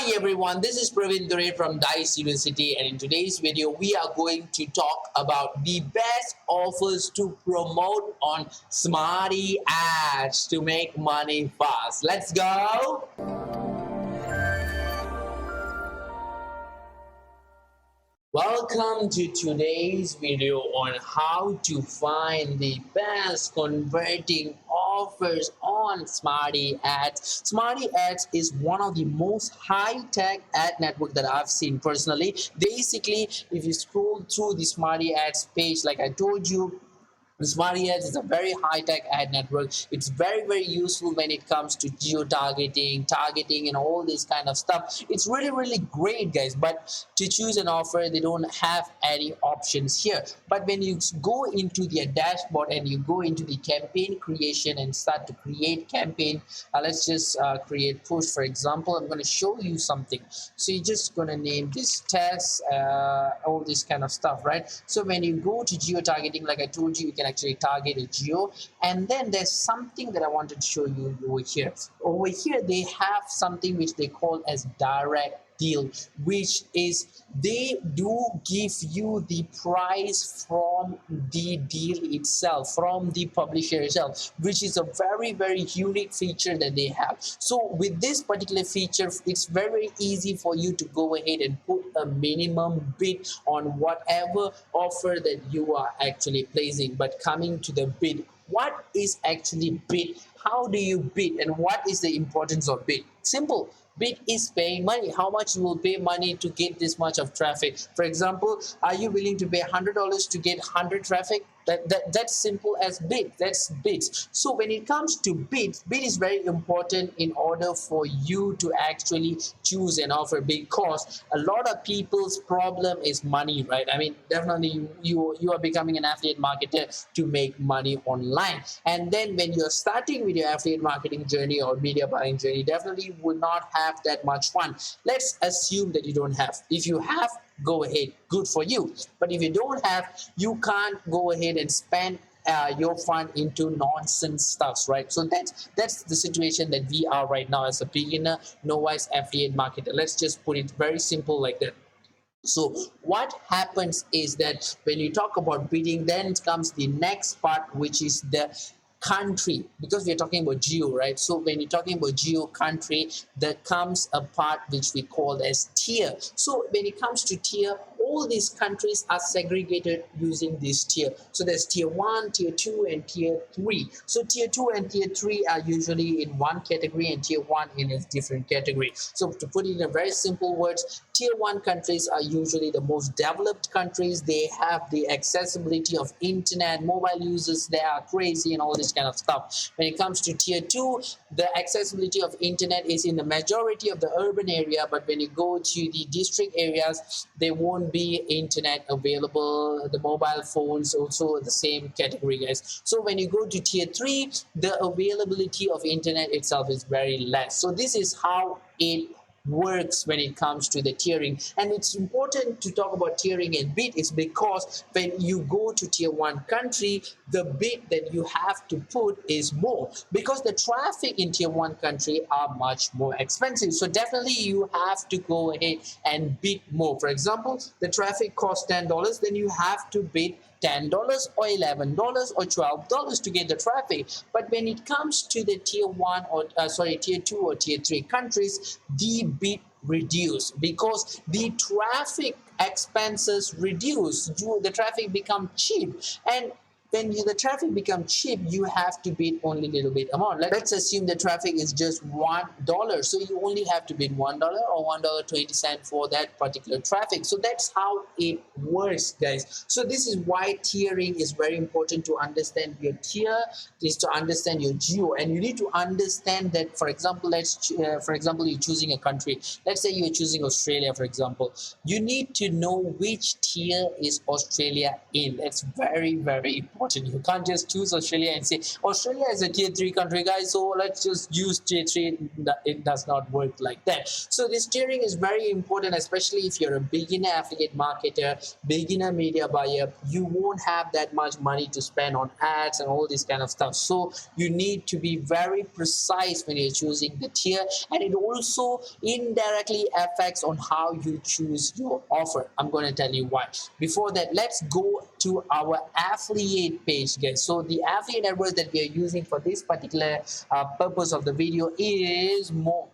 Hi everyone, this is Praveen Dure from Dice University, and in today's video we are going to talk about the best offers to promote on Smarty Ads to make money fast. Let's go! Welcome to today's video on how to find the best converting offers on Smarty Ads. Smarty Ads is one of the most high-tech ad network that I've seen personally. Basically, if you scroll through the Smarty Ads page, like I told you, SmartyAds is a very high-tech ad network. It's very useful when it comes to geo-targeting, targeting, and all this kind of stuff. It's really great, guys. But to choose an offer, they don't have any options here. But when you go into their dashboard and you go into the campaign creation and start to create campaign, let's just create push, for example. I'm going to show you something. So you're just going to name this test, all this kind of stuff, right? So when you go to geo-targeting, like I told you, you can actually target a geo, and then there's something that I wanted to show you over here. Over here they have something which they call as direct deal, which is they do give you the price from the deal itself, from the publisher itself, which is a very unique feature that they have. So with this particular feature, it's very easy for you to go ahead and put a minimum bid on whatever offer that you are actually placing. But coming to the bid, what is actually bid? How do you bid, and what is the importance of bid? Simple. Bid is paying money. How much you will pay money to get this much of traffic? For example, are you willing to pay $100 to get 100 traffic? That's simple as bid. That's bids. So when it comes to bid is very important in order for you to actually choose an offer, because a lot of people's problem is money, right? I mean, definitely you are becoming an affiliate marketer to make money online, and then when you're starting with your affiliate marketing journey or media buying journey, definitely you would not have that much fun. Let's assume that you don't have. If you have, go ahead, good for you. But if you don't have, you can't go ahead and spend your fund into nonsense stuffs, right? So that's the situation that we are right now as a beginner novice affiliate marketer. Let's just put it very simple like that. So what happens is that when you talk about bidding, then comes the next part, which is the country, because we're talking about geo, right? So when you're talking about geo country, there comes a part which we call as tier. So when it comes to tier, all these countries are segregated using this tier. So there's tier 1, tier 2, and tier 3. So tier 2 and tier 3 are usually in one category, and tier 1 in a different category. So to put it in very simple words, tier 1 countries are usually the most developed countries. They have the accessibility of internet, mobile users, they are crazy and all this kind of stuff. When it comes to tier 2, the accessibility of internet is in the majority of the urban area, but when you go to the district areas, there won't be internet available. The mobile phones also the same category, guys. So when you go to tier 3, the availability of internet itself is very less. So this is how it works when it comes to the tiering. And it's important to talk about tiering and bid is because when you go to tier 1 country, the bid that you have to put is more, because the traffic in tier 1 country are much more expensive. So definitely you have to go ahead and bid more. For example, the traffic costs $10, then you have to bid $10 or $11 or $12 to get the traffic. But when it comes to the tier 1 or tier 2 or tier 3 countries, the bid reduce because the traffic expenses reduce. The traffic become cheap, and when the traffic becomes cheap, you have to bid only a little bit amount. Let's assume the traffic is just $1, so you only have to bid $1 or $1.20 for that particular traffic. So that's how it works, guys. So this is why tiering is very important. To understand your tier is to understand your geo, and you need to understand that. For example, for example, you're choosing a country. Let's say you're choosing Australia, for example. You need to know which tier is Australia in. That's very important. important. You can't just choose Australia and say Australia is a tier 3 country, guys, so let's just use tier 3. It does not work like that. So this tiering is very important, especially if you're a beginner affiliate marketer, beginner media buyer. You won't have that much money to spend on ads and all this kind of stuff. So you need to be very precise when you're choosing the tier, and it also indirectly affects on how you choose your offer. I'm going to tell you why. Before that, let's go to our affiliate page, guys. So the affiliate network that we are using for this particular purpose of the video is Mobilia.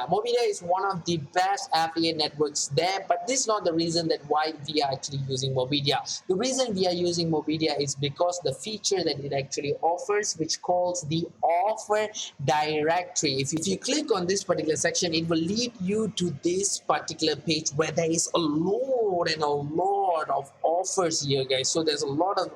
Mobilia is one of the best affiliate networks there, but this is not the reason that why we are actually using Mobilia. The reason we are using Mobilia is because the feature that it actually offers, which calls the offer directory. If you click on this particular section, it will lead you to this particular page where there is a lot of offers here, guys. So there's a lot of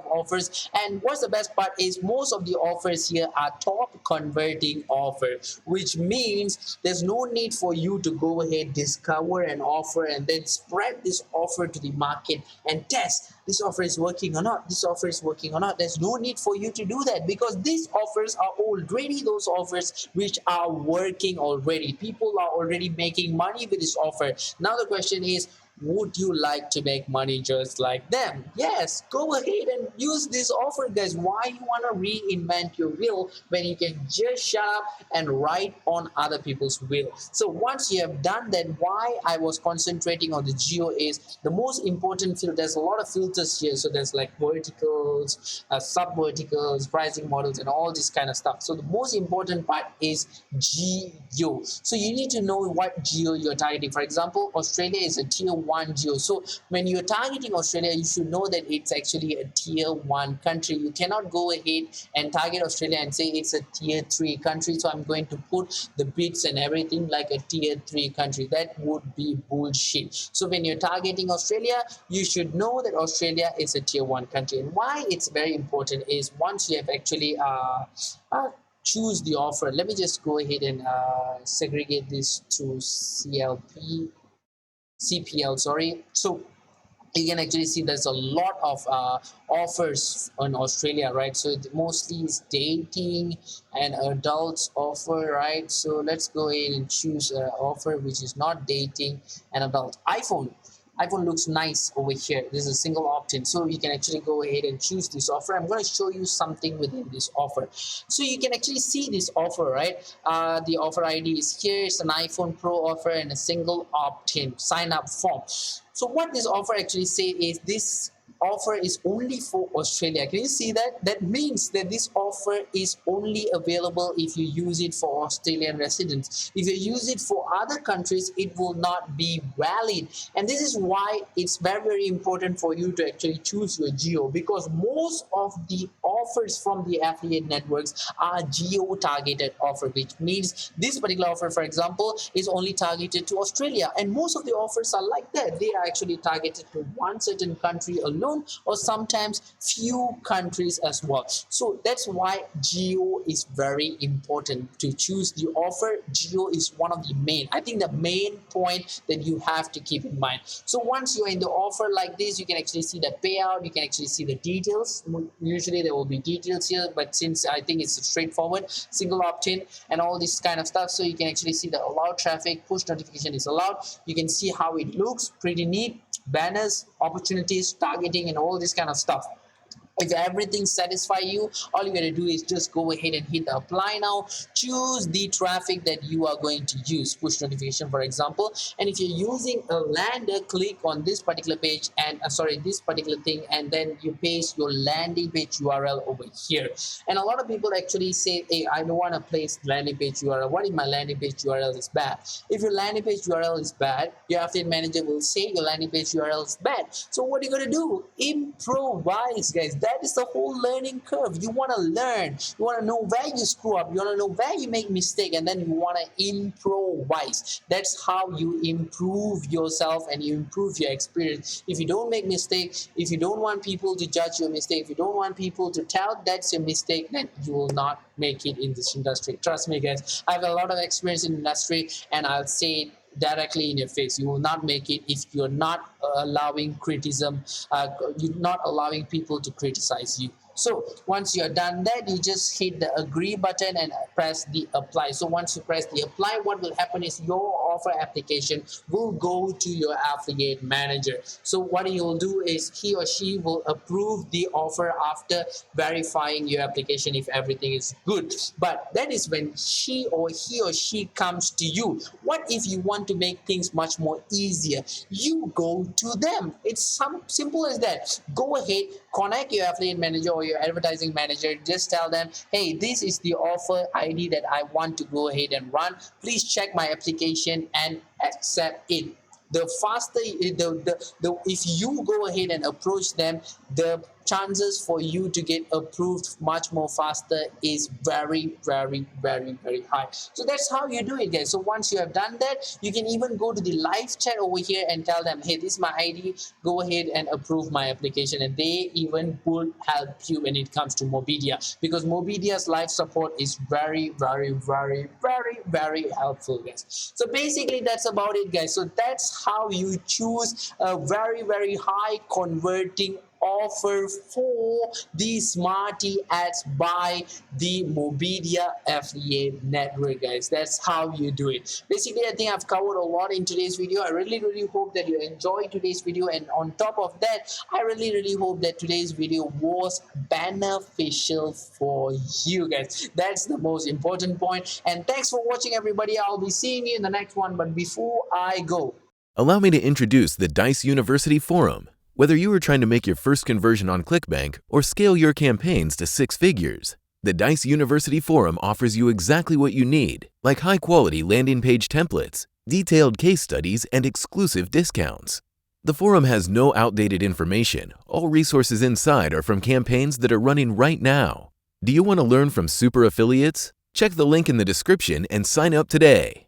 offers, and what's the best part is most of the offers here are top converting offers, which means there's no need for you to go ahead, discover an offer, and then spread this offer to the market and test this offer is working or not, this offer is working or not. There's no need for you to do that because these offers are already those offers which are working already. People are already making money with this offer. Now the question is, would you like to make money just like them? Yes, go ahead and use this offer, guys. Why you want to reinvent your wheel when you can just shut up and write on other people's wheel? So once you have done that, why I was concentrating on the geo is the most important filter. There's a lot of filters here. So there's like verticals, sub-verticals, pricing models, and all this kind of stuff. So the most important part is geo. So you need to know what geo you're targeting. For example, Australia is a tier 1 geo. So when you're targeting Australia, you should know that it's actually a tier 1 country. You cannot go ahead and target Australia and say it's a tier 3 country, so I'm going to put the bits and everything like a tier 3 country. That would be bullshit. So when you're targeting Australia, you should know that Australia is a tier 1 country. And why it's very important is once you have actually choose the offer. Let me just go ahead and segregate this to CPL, sorry. So you can actually see there's a lot of offers on Australia, right? So it mostly is dating and adults offer, right? So let's go ahead and choose an offer which is not dating and adult. iPhone looks nice over here. This is a single opt-in, so you can actually go ahead and choose this offer. I'm going to show you something within this offer. So you can actually see this offer, right? The offer ID is here. It's an iPhone Pro offer and a single opt-in sign up form. So what this offer actually says is this offer is only for Australia. Can you see that? That means that this offer is only available if you use it for Australian residents. If you use it for other countries, it will not be valid. And this is why it's very, very important for you to actually choose your geo, because most of the offers from the affiliate networks are geo targeted offer, which means this particular offer, for example, is only targeted to Australia. And most of the offers are like that. They are actually targeted to one certain country alone, or sometimes few countries as well. So that's why geo is very important to choose the offer. Geo is one of the main point that you have to keep in mind. So once you're in the offer like this, you can actually see the payout, you can actually see the details. Usually there will be details here, but since I think it's straightforward, single opt-in and all this kind of stuff, so you can actually see the allowed traffic, push notification is allowed. You can see how it looks, pretty neat. Banners, opportunities, targeting, and all this kind of stuff. If everything satisfies you, all you gotta do is just go ahead and hit the apply now. Choose the traffic that you are going to use, push notification, for example. And if you're using a lander, click on this particular page and this particular thing, and then you paste your landing page URL over here. And a lot of people actually say, hey, I don't want to place landing page URL. What if my landing page URL is bad? If your landing page URL is bad, your affiliate manager will say your landing page URL is bad. So what are you gonna do? Improvise, guys. That is the whole learning curve. You want to learn. You want to know where you screw up. You want to know where you make mistake, and then you want to improvise. That's how you improve yourself and you improve your experience. If you don't make mistakes, if you don't want people to judge your mistake, if you don't want people to tell that's your mistake, then you will not make it in this industry. Trust me, guys. I have a lot of experience in the industry, and I'll say it directly in your face. You will not make it if you're not allowing criticism, you're not allowing people to criticize you. So once you're done that, you just hit the agree button and press the apply. So once you press the apply, what will happen is your offer application will go to your affiliate manager. So what he will do is he or she will approve the offer after verifying your application if everything is good. But that is when he or she comes to you. What if you want to make things much more easier? You go to them. It's simple as that. Go ahead, connect your affiliate manager or your advertising manager. Just tell them, hey, this is the offer ID that I want to go ahead and run. Please check my application and accept it. The faster if you go ahead and approach them, the chances for you to get approved much more faster is very high. So that's how you do it, guys. So once you have done that, you can even go to the live chat over here and tell them, hey, this is my ID, go ahead and approve my application. And they even will help you when it comes to Mobidia, because Mobidia's live support is very helpful, guys. So basically that's about it, guys. So that's how you choose a very high converting offer for the SmartyAds by the Mobidia affiliate network, guys. That's how you do it. Basically, I think I've covered a lot in today's video. I really hope that you enjoyed today's video, and on top of that, I really hope that today's video was beneficial for you guys. That's the most important point. And thanks for watching, everybody. I'll be seeing you in the next one. But before I go, allow me to introduce the Dice University Forum. Whether you are trying to make your first conversion on ClickBank or scale your campaigns to 6 figures, the Dice University Forum offers you exactly what you need, like high-quality landing page templates, detailed case studies, and exclusive discounts. The forum has no outdated information. All resources inside are from campaigns that are running right now. Do you want to learn from super affiliates? Check the link in the description and sign up today.